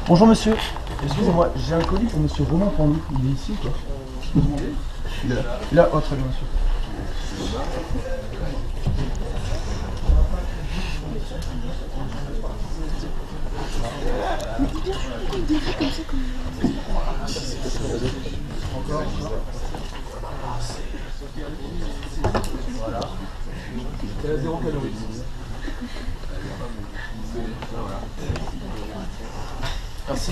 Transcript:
Bonjour monsieur, excusez-moi, j'ai un colis pour monsieur Romain Pendu, il est ici ou pas? Je peux demander? Il est là. Là, oh très bien monsieur. Encore. Voilà. C'est à 0 calories. Merci.